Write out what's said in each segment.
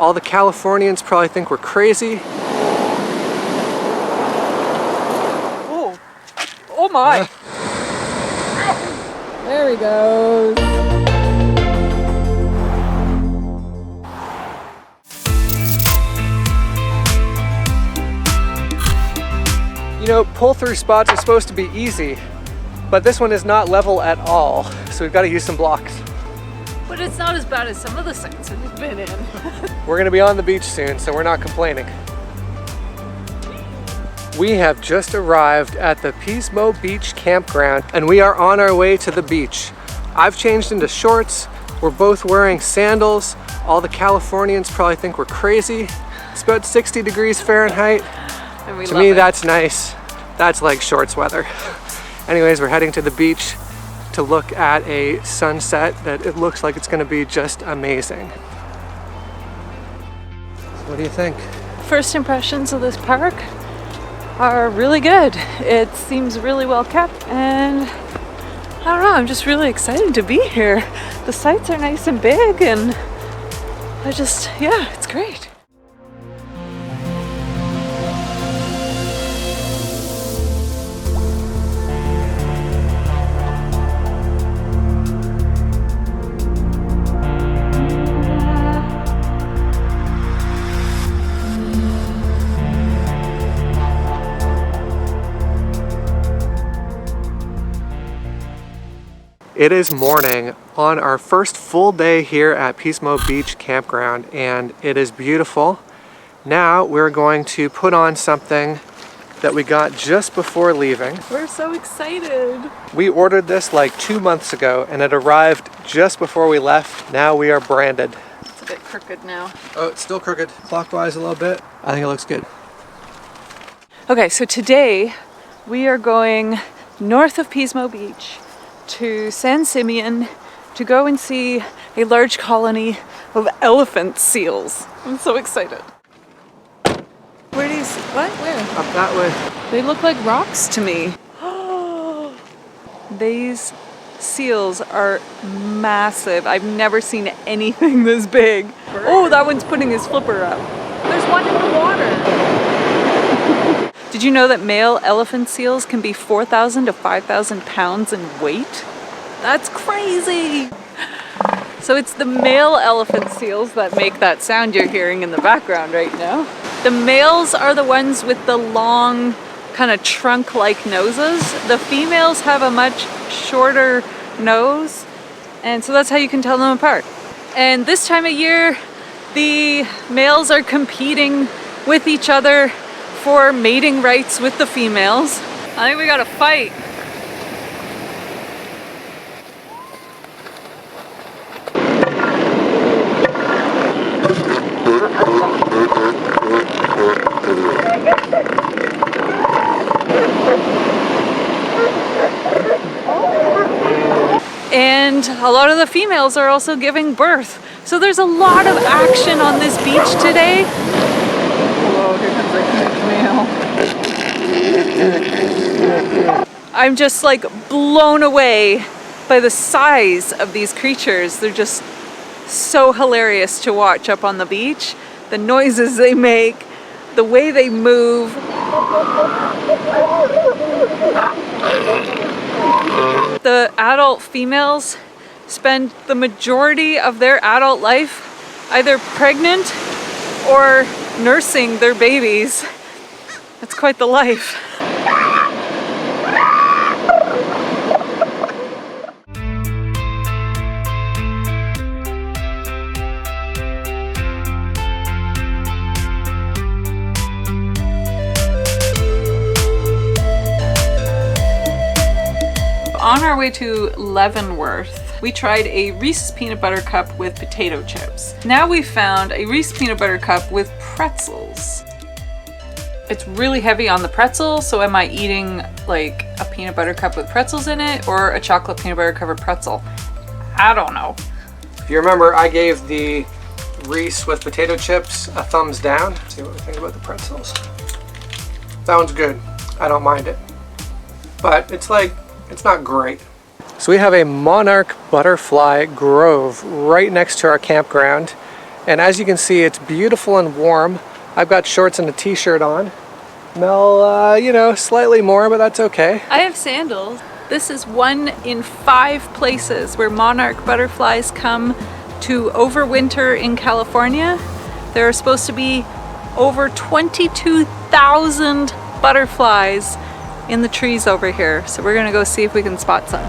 All the Californians probably think we're crazy. Oh, oh my. There he goes. You know, pull-through spots are supposed to be easy, but this one is not level at all, so we've got to use some blocks. But it's not as bad as some of the sites we've been in. We're going to be on the beach soon, so we're not complaining. We have just arrived at the Pismo Beach campground, and we are on our way to the beach. I've changed into shorts. We're both wearing sandals. All the Californians probably think we're crazy. It's about 60 degrees Fahrenheit. To me, that's nice. That's like shorts weather. Anyways, we're heading to the beach to look at a sunset that it looks like it's going to be just amazing. What do you think? First impressions of this park are really good. It seems really well kept, and I don't know, I'm just really excited to be here. The sites are nice and big, and yeah, it's great. It is morning on our first full day here at Pismo Beach campground, and it is beautiful. Now we're going to put on something that we got just before leaving. We're so excited. We ordered this like 2 months ago and it arrived just before we left. Now we are branded. It's a bit crooked now. Oh, it's still crooked. Clockwise a little bit. I think it looks good. Okay, so today we are going north of Pismo Beach to San Simeon to go and see a large colony of elephant seals. I'm so excited. Where do you see? What? Where? Up that way. They look like rocks to me. These seals are massive. I've never seen anything this big. Oh, that one's putting his flipper up. There's one in the water. Did you know that male elephant seals can be 4,000 to 5,000 pounds in weight? That's crazy! So it's the male elephant seals that make that sound you're hearing in the background right now. The males are the ones with the long, kind of trunk-like noses. The females have a much shorter nose, and so that's how you can tell them apart. And this time of year, the males are competing with each other for mating rights with the females. I think we gotta fight. And a lot of the females are also giving birth. So there's a lot of action on this beach today. Whoa, here comes a huge male. I'm just like blown away by the size of these creatures. They're just so hilarious to watch up on the beach. The noises they make, the way they move. The adult females spend the majority of their adult life either pregnant or nursing their babies. That's quite the life. On our way to Leavenworth, we tried a Reese's Peanut Butter Cup with potato chips. Now we found a Reese's Peanut Butter Cup with pretzels. It's really heavy on the pretzel, so am I eating like a peanut butter cup with pretzels in it or a chocolate peanut butter covered pretzel? I don't know. If you remember, I gave the Reese with potato chips a thumbs down. Let's see what we think about the pretzels. That one's good. I don't mind it. But it's not great. So we have a Monarch butterfly grove right next to our campground. And as you can see, it's beautiful and warm. I've got shorts and a t-shirt on. Mel, you know, slightly more, but that's okay. I have sandals. This is 1 in 5 places where monarch butterflies come to overwinter in California. There are supposed to be over 22,000 butterflies in the trees over here. So we're gonna go see if we can spot some.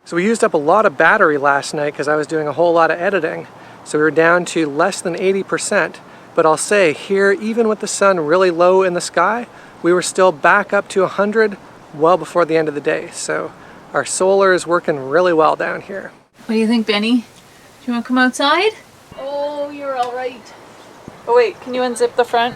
So we used up a lot of battery last night because I was doing a whole lot of editing. So we were down to less than 80%. But I'll say here, even with the sun really low in the sky, we were still back up to 100 well before the end of the day. So our solar is working really well down here. What do you think, Benny? Do you want to come outside? Oh, you're all right. Oh wait, can you unzip the front?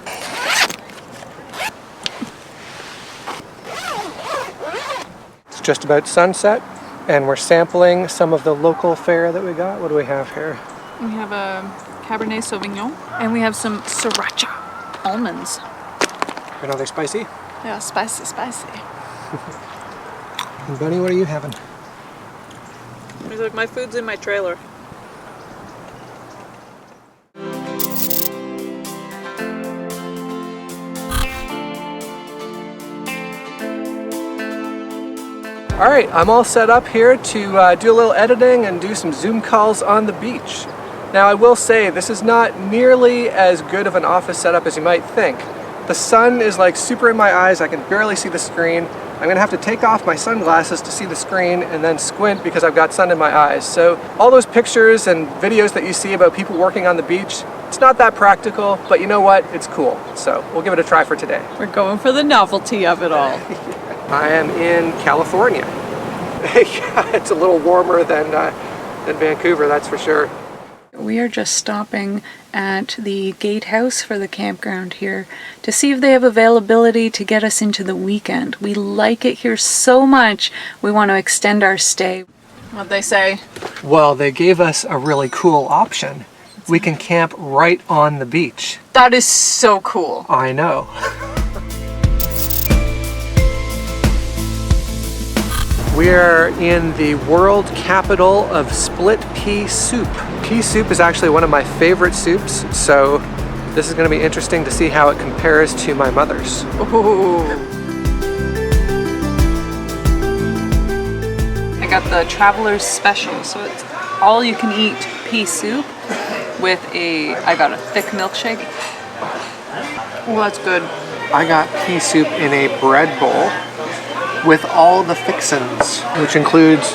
It's just about sunset. And we're sampling some of the local fare that we got. What do we have here? We have a Cabernet Sauvignon. And we have some Sriracha almonds. Are they spicy? Yeah, spicy, spicy. And Bunny, what are you having? He's like, my food's in my trailer. All right, I'm all set up here to do a little editing and do some Zoom calls on the beach. Now I will say this is not nearly as good of an office setup as you might think. The sun is like super in my eyes, I can barely see the screen. I'm gonna have to take off my sunglasses to see the screen and then squint because I've got sun in my eyes. So all those pictures and videos that you see about people working on the beach, it's not that practical, but you know what? It's cool. So we'll give it a try for today. We're going for the novelty of it all. I am in California. Yeah, it's a little warmer than Vancouver, that's for sure. We are just stopping at the gatehouse for the campground here to see if they have availability to get us into the weekend. We like it here so much, we want to extend our stay. What'd they say? Well, they gave us a really cool option. We can camp right on the beach. That is so cool. I know. We're in the world capital of split pea soup. Pea soup is actually one of my favorite soups, so this is going to be interesting to see how it compares to my mother's. Ooh. I got the Traveler's Special, so it's all you can eat pea soup with I got a thick milkshake. Oh, that's good. I got pea soup in a bread bowl with all the fixins, which includes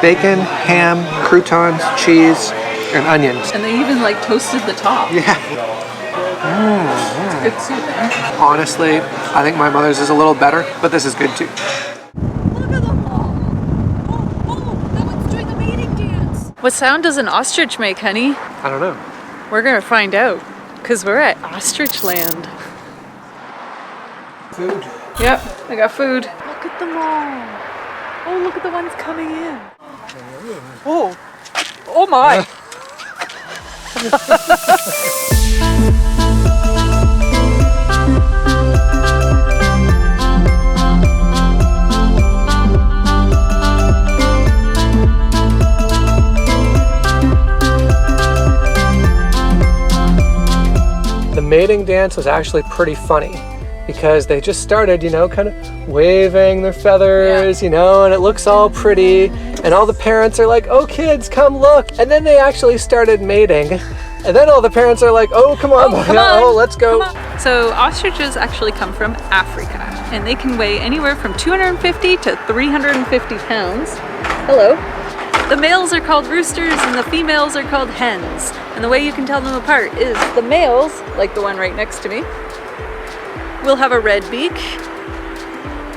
bacon, ham, croutons, cheese, and onions. And they even like toasted the top. Yeah. It's a good soup, eh? Honestly, I think my mother's is a little better, but this is good too. Look at them all. Oh, that one's doing a mating dance. What sound does an ostrich make, honey? I don't know. We're gonna find out, because we're at Ostrichland. Food. Yep, I got food. Look at them all. Oh, look at the ones coming in. Oh, oh my. The mating dance was actually pretty funny because they just started, you know, kind of waving their feathers, you know, and it looks all pretty. And all the parents are like, oh kids, come look. And then they actually started mating. And then all the parents are like, oh, come on, oh, let's go. So ostriches actually come from Africa and they can weigh anywhere from 250 to 350 pounds. Hello. The males are called roosters and the females are called hens. And the way you can tell them apart is the males, like the one right next to me, will have a red beak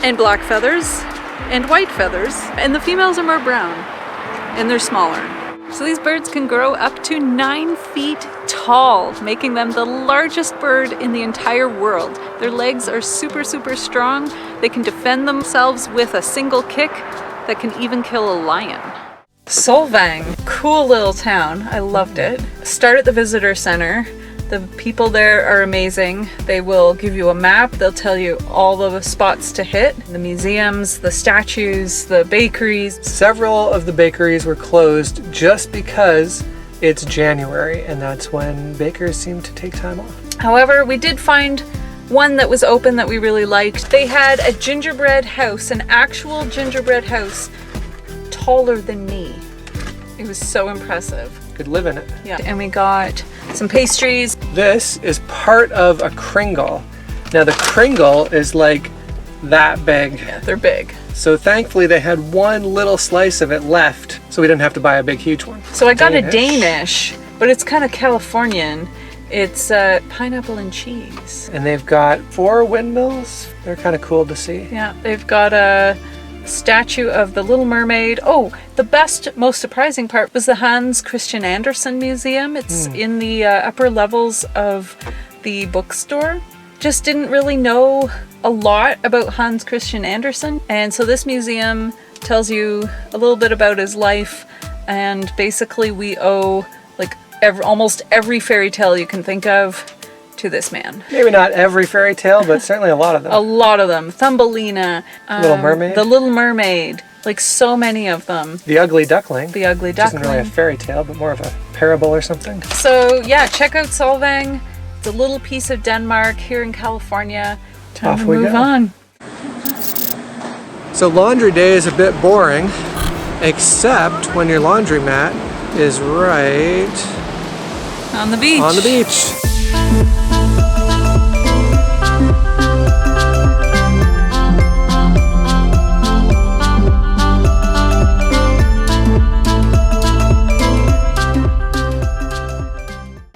and black feathers and white feathers. And the females are more brown and they're smaller. So these birds can grow up to 9 feet tall, making them the largest bird in the entire world. Their legs are super, super strong. They can defend themselves with a single kick that can even kill a lion. Solvang, cool little town. I loved it. Start at the visitor center. The people there are amazing. They will give you a map. They'll tell you all the spots to hit. The museums, the statues, the bakeries. Several of the bakeries were closed just because it's January, and that's when bakers seem to take time off. However, we did find one that was open that we really liked. They had a gingerbread house, an actual gingerbread house, taller than me. It was so impressive. Could live in it. Yeah, and we got some pastries. This is part of a kringle. Now the kringle is like that big. Yeah, they're big. So thankfully they had one little slice of it left, so we didn't have to buy a big huge one. So I got a Danish, but it's kind of Californian. It's pineapple and cheese. And they've got 4 windmills. They're kind of cool to see. Yeah, they've got a statue of the Little Mermaid. Oh, the best, most surprising part was the Hans Christian Andersen Museum. It's in the upper levels of the bookstore. Just didn't really know a lot about Hans Christian Andersen. And so this museum tells you a little bit about his life. And basically we owe like almost every fairy tale you can think of to this man. Maybe not every fairy tale, but certainly a lot of them. A lot of them. Thumbelina. Little Mermaid. The Little Mermaid. Like so many of them. The Ugly Duckling. The Ugly Which Duckling. isn't really a fairy tale, but more of a parable or something. So yeah, check out Solvang. It's a little piece of Denmark here in California. Time Off to we move go. on. So laundry day is a bit boring, except when your laundromat is right On the beach. on the beach.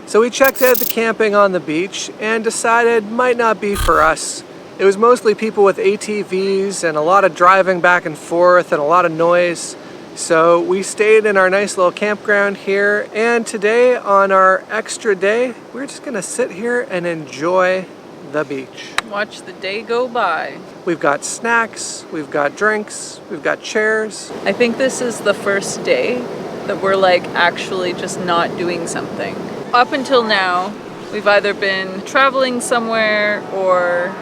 So we checked out the camping on the beach and decided might not be for us. It was mostly people with ATVs and a lot of driving back and forth and a lot of noise. So we stayed in our nice little campground here, and today on our extra day, we're just gonna sit here and enjoy the beach. Watch the day go by. We've got snacks, we've got drinks, we've got chairs. I think this is the first day that we're like actually just not doing something. Up until now, we've either been traveling somewhere or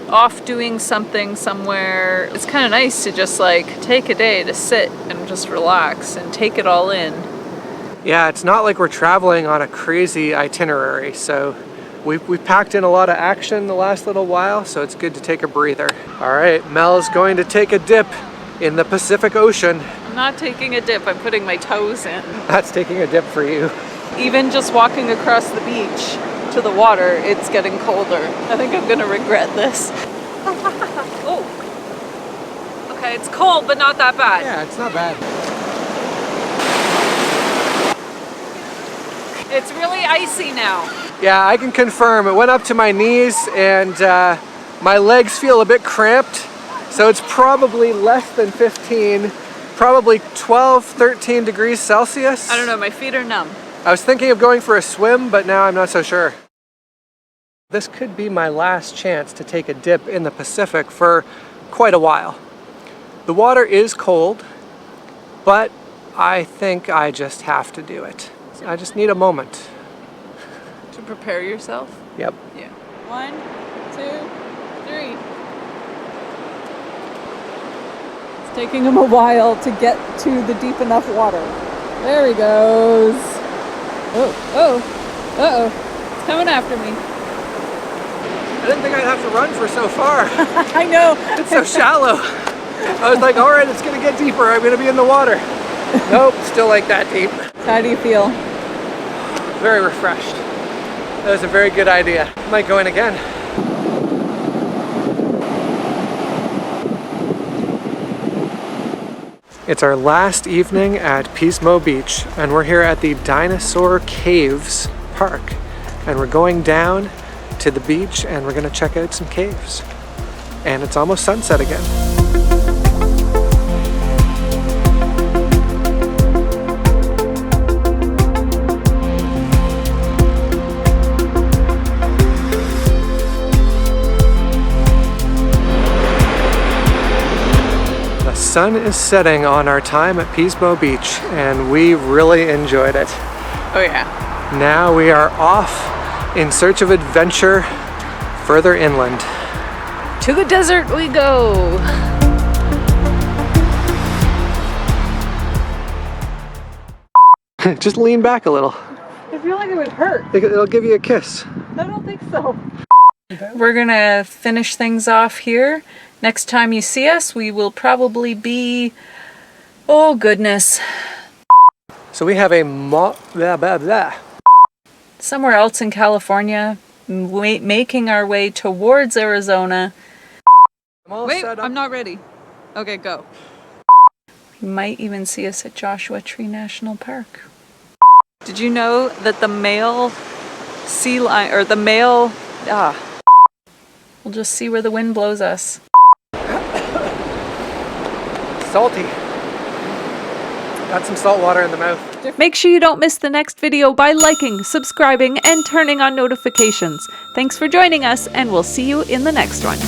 off doing something somewhere. It's kind of nice to just like take a day to sit and just relax and take it all in. Yeah, it's not like we're traveling on a crazy itinerary, so we've packed in a lot of action the last little while, so it's good to take a breather. All right, Mel's going to take a dip in the Pacific Ocean. I'm not taking a dip, I'm putting my toes in. That's taking a dip for you. Even just walking across the beach to the water, it's getting colder. I think I'm gonna regret this. Oh. Okay, it's cold, but not that bad. Yeah, it's not bad. It's really icy now. Yeah, I can confirm. It went up to my knees and my legs feel a bit cramped. So it's probably less than 15, probably 12, 13 degrees Celsius. I don't know, my feet are numb. I was thinking of going for a swim, but now I'm not so sure. This could be my last chance to take a dip in the Pacific for quite a while. The water is cold, but I think I just have to do it. I just need a moment. To prepare yourself? Yep. Yeah. 1, 2, 3. It's taking him a while to get to the deep enough water. There he goes. Oh, uh-oh. It's coming after me. I didn't think I'd have to run for so far. I know. It's so shallow. I was like, all right, it's gonna get deeper. I'm gonna be in the water. Nope, still like that deep. How do you feel? Very refreshed. That was a very good idea. Might go in again. It's our last evening at Pismo Beach, and we're here at the Dinosaur Caves Park. And we're going down to the beach and we're gonna check out some caves. And it's almost sunset again. sun is setting on our time at Pismo Beach, and we really enjoyed it. Oh yeah. Now we are off in search of adventure further inland. To the desert we go. Just lean back a little. I feel like it would hurt. It'll give you a kiss. I don't think so. We're gonna finish things off here. Next time you see us, we will probably be, oh goodness, So we have a somewhere else in California, making our way towards Arizona. Wait, I'm not ready. Okay, go. You might even see us at Joshua Tree National Park. Did you know that the male sea lion, or the male, we'll just see where the wind blows us. Salty. Got some salt water in the mouth. Make sure you don't miss the next video by liking, subscribing, and turning on notifications. Thanks for joining us, and we'll see you in the next one.